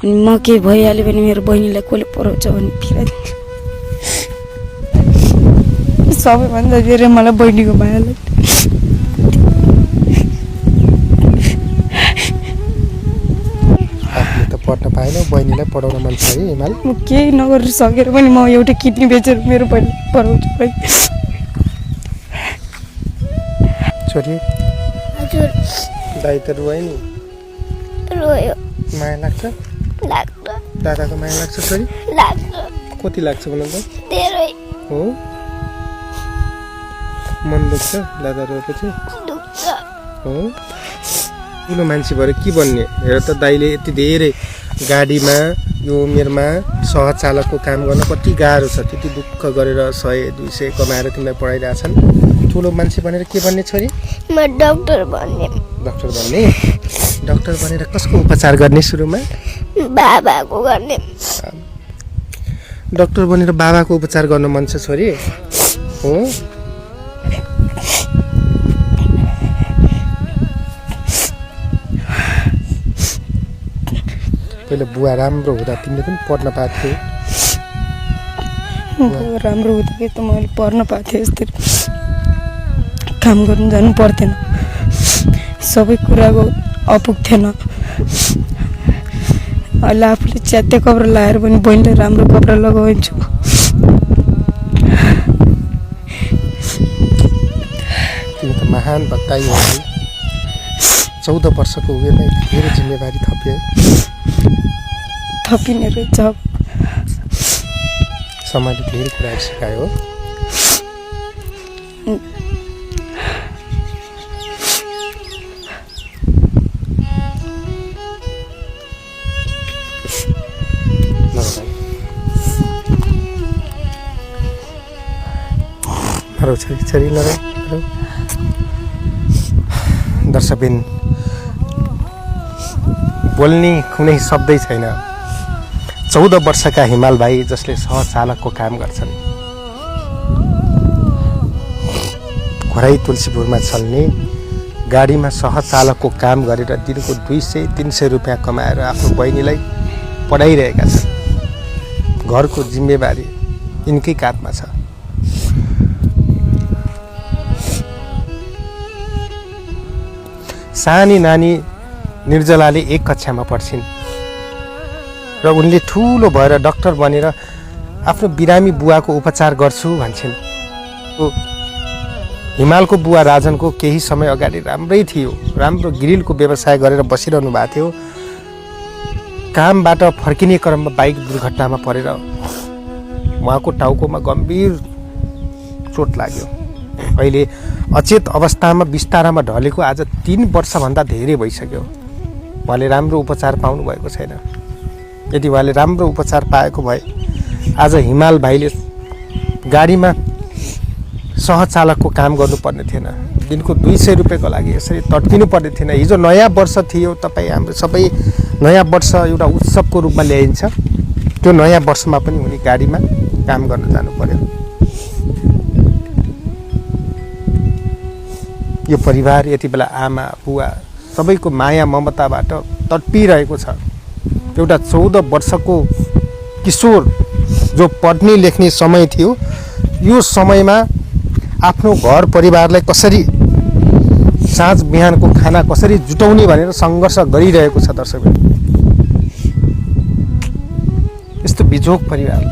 अनि म केही भइहाल्यो भने मेरो बहिनीलाई कसले पढाउँछ भने फिराइदिन्छु। सबैभन्दा धेरै मलाई बहिनीको माया लाग्छ। आफूले त पढ्न पाएन, बहिनीलाई पढाउन मन छ है हिमाल। म केही नगर्नु सकेर पनि म एउटा किडनी बेचेर मेरो बहिनी पढाउँछु। छोरी हजुर दाइ त रुवायो नि, रोयो माया लाग्छ? लाग्छ दादाको माया लाग्छ छोरी? लाग्छ कति लाग्छ भन त? धेरै हो मन दुख्छ दादा रोएपछि? दुख्छ। हो ठुलो मान्छे भएर के भन्ने? हेर त दाइले यति धेरै गाडीमा यो उमेरमा सहचालकको काम गर्न कति गाह्रो छ। त्यति दुःख गरेर 100-200 कमाएर तिमीलाई पढाइरहेछन्। ठुलो मान्छे भनेर के भन्ने छोरी? म डाक्टर बन्ने। डाक्टर बन्ने? डाक्टर बनेर कसको उपचार गर्ने सुरुमा? बाबाको गर्ने। डाक्टर बनेर बाबाको उपचार गर्न मन छ छोरी? हो पहिले बुवा राम्रो हुँदा तिमीले पनि पढ्न पाएको थियौ। राम्रो हुँदाखेरि त मैले पढ्न पाएको थिएँ। यस्तरी काम गर्नु जानु पर्थेन, सबै कुराको अपुग थिएन। अहिले आफूले च्यात्ते कपडा लगाएर पनि बहिनीले राम्रो कपडा लगाइदिन्छु। तिमी त महान भक्ताई हो। 14 वर्षको उमेरमै धेरै जिम्मेवारी थप्यो। थपिने रहेछ। समाजले धेरै कुराहरू सिकायो। छोरी दर्शकबिन बोल्ने कुनै शब्दै छैन। 14 वर्षका हिमाल भाइ जसले सहचालकको काम गर्छन्, घोराई तुलसीपुरमा चल्ने गाडीमा सहचालकको काम गरेर दिनको 200-300 रुपियाँ कमाएर आफ्नो बहिनीलाई पढाइरहेका छन्। घरको जिम्मेवारी यिनकै काँधमा छ। सानी नानी निर्जलाले 1 कक्षामा पढ्छिन् र उनले ठुलो भएर डाक्टर बनेर आफ्नो बिरामी बुवाको उपचार गर्छु भन्छन्। हिमालको बुवा राजनको केही समय अगाडि राम्रै थियो, राम्रो ग्रिलको व्यवसाय गरेर बसिरहनु भएको थियो। कामबाट फर्किने क्रममा बाइक दुर्घटनामा परेर उहाँको टाउकोमा गम्भीर चोट लाग्यो। अहिले अचेत अवस्थामा बिस्तारामा ढलेको आज 3 वर्षभन्दा धेरै भइसक्यो। उहाँले राम्रो उपचार पाउनु भएको छैन। यदि उहाँले राम्रो उपचार पाएको भए आज हिमाल भाइले गाडीमा सहचालकको काम गर्नुपर्ने थिएन। दिनको 200 रुपियाँको लागि यसरी तड्पिनु पर्ने थिएन। हिजो नयाँ वर्ष थियो। तपाईँ हाम्रो सबै नयाँ वर्ष एउटा उत्सवको रूपमा ल्याइन्छ। त्यो नयाँ वर्षमा पनि उनी गाडीमा काम गर्न जानु पर्यो। यो परिवार यति बेला आमा बुवा सबैको माया ममताबाट तडपिरहेको छ। एउटा 14 वर्षको किशोर जो पढ्ने लेख्ने समय थियो, यो समयमा आफ्नो घर परिवारलाई कसरी साँझ बिहानको खाना कसरी जुटाउने भनेर सङ्घर्ष गरिरहेको छ। दर्शक यस्तो बिजोग परिवार।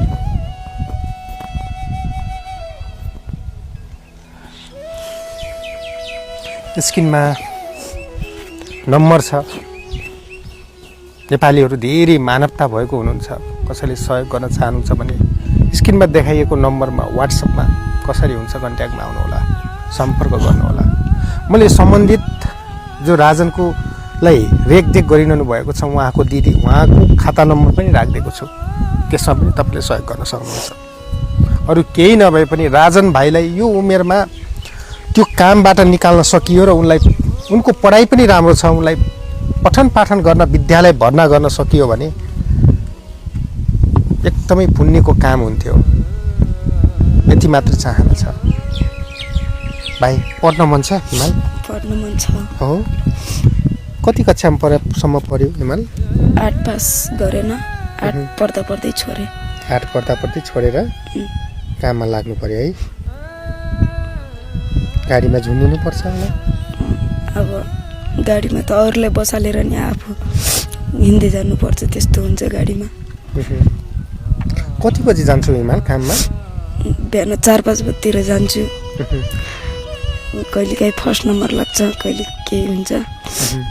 स्क्रिनमा नम्बर छ। नेपालीहरू धेरै मानवता भएको हुनुहुन्छ। कसैले सहयोग गर्न चाहनुहुन्छ भने स्क्रिनमा देखाइएको नम्बरमा व्हाट्सएपमा कसरी हुन्छ कन्ट्याक्टमा आउनुहोला, सम्पर्क गर्नुहोला। मैले सम्बन्धित जो राजनको लाई रेखदेख गरिरहनु भएको छ उहाँको दिदी, उहाँको खाता नम्बर पनि राखिदिएको छु। त्यसमा पनि तपाईँले सहयोग गर्न सक्नुहुन्छ। अरू केही नभए पनि राजन भाइलाई यो उमेरमा त्यो कामबाट निकाल्न सकियो र उनलाई उनको पढाइ पनि राम्रो छ, उनलाई पठन पाठन गर्न विद्यालय भर्ना गर्न सकियो भने एकदमै पुण्यको काम हुन्थ्यो। यति मात्र चाहना छ। भाइ पढ्न मन छ हिमाल? पढ्न मन छ। हो, कति कक्षामा सम्म पढ्यो हिमाल? 8 पास गरेन 8 पढ्दा पढ्दै छोरे 8 पढ्दा छोडेर काममा लाग्नु पर्यो है गाडीमा झुन्डिनु पर्छ होला अब गाडीमा त अरूलाई बसालेर नि आफू हिँड्दै जानुपर्छ त्यस्तो हुन्छ गाडीमा कति बजी जान्छौ हिमाल काममा बिहान 4-5 बजीतिर जान्छु कहिलेकाहीँ फर्स्ट नम्बर लाग्छ कहिले केही हुन्छ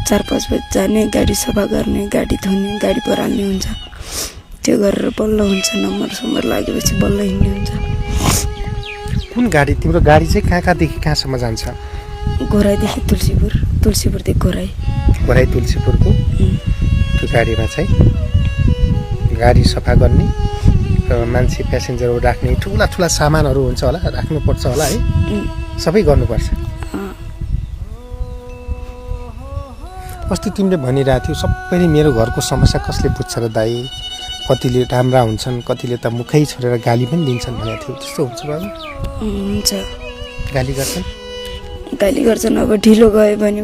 4-5 बजी जाने गाडी सफा गर्ने गाडी धुने गाडी बराल्ने हुन्छ त्यो गरेर बल्ल हुन्छ नम्बर लागेपछि बल्ल हिँड्ने हुन्छ कुन गाडी तिम्रो गाडी चाहिँ कहाँदेखि कहाँसम्म जान्छ घोराइदेखि तुलसीपुरदेखि घोराइ तुलसीपुरको त्यो गाडीमा चाहिँ गाडी सफा गर्ने र मान्छे प्यासेन्जरहरू राख्ने ठुला सामानहरू हुन्छ होला राख्नुपर्छ होला है सबै गर्नुपर्छ अस्ति तिमीले भनिरहेको थियौ सबैले मेरो घरको समस्या कसले बुझ्छ र दाइ कतिले राम्रा हुन्छन् कतिले त मुखै छोडेर गाली पनि दिन्छन् भनेको थियो त्यस्तो हुन्छ बाबु हुन्छ गाली गर्छन् अब ढिलो गयो भने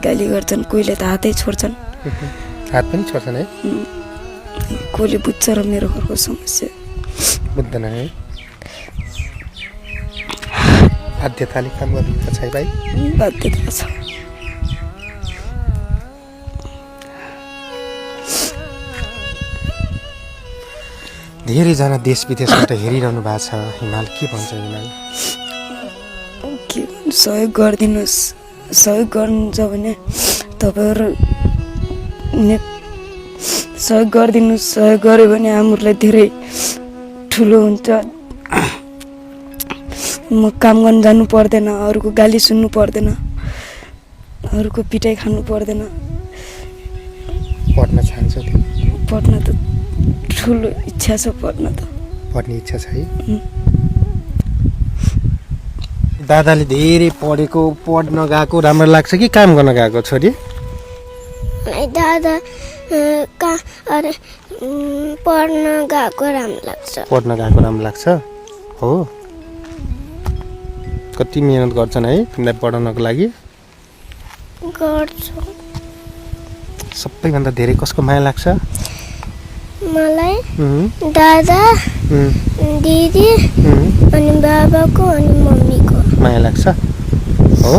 गाली गर्छन् कोहीले त हातै छोड्छन् हात पनि छोड्छन् है कोहीले बुझ्छ र मेरो घरको समस्या बुझ्दैन है बाध्यताले काम गर्नु छ भाइ बाध्यता छ धेरैजना देश विदेशबाट हेरिरहनु भएको छ हिमाल के भन्छ हिमाल के सहयोग गरिदिनुहोस् सहयोग गर्नुहुन्छ भने तपाईँहरू सहयोग गरिदिनुहोस् सहयोग गऱ्यो भने हामीहरूलाई धेरै ठुलो हुन्छ म काम गर्न जानु पर्दैन अरूको गाली सुन्नु पर्दैन अरूको पिटाइ खानु पर्दैन पढ्न चाहन्छौ पढ्न त ठुलो इच्छा छ पढ्ने इच्छा छ है दादाले धेरै पढेको पढ्न गएको राम्रो लाग्छ कि काम गर्न गएको छोरी दादा पढ्न गएको राम्रो लाग्छ हो कति मेहनत गर्छन् है तिमीलाई पढाउनको लागि गर्छु सबैभन्दा धेरै कसको माया लाग्छ मलाई दादा दिदी अनि बाबाको अनि मम्मीको माया लाग्छ हो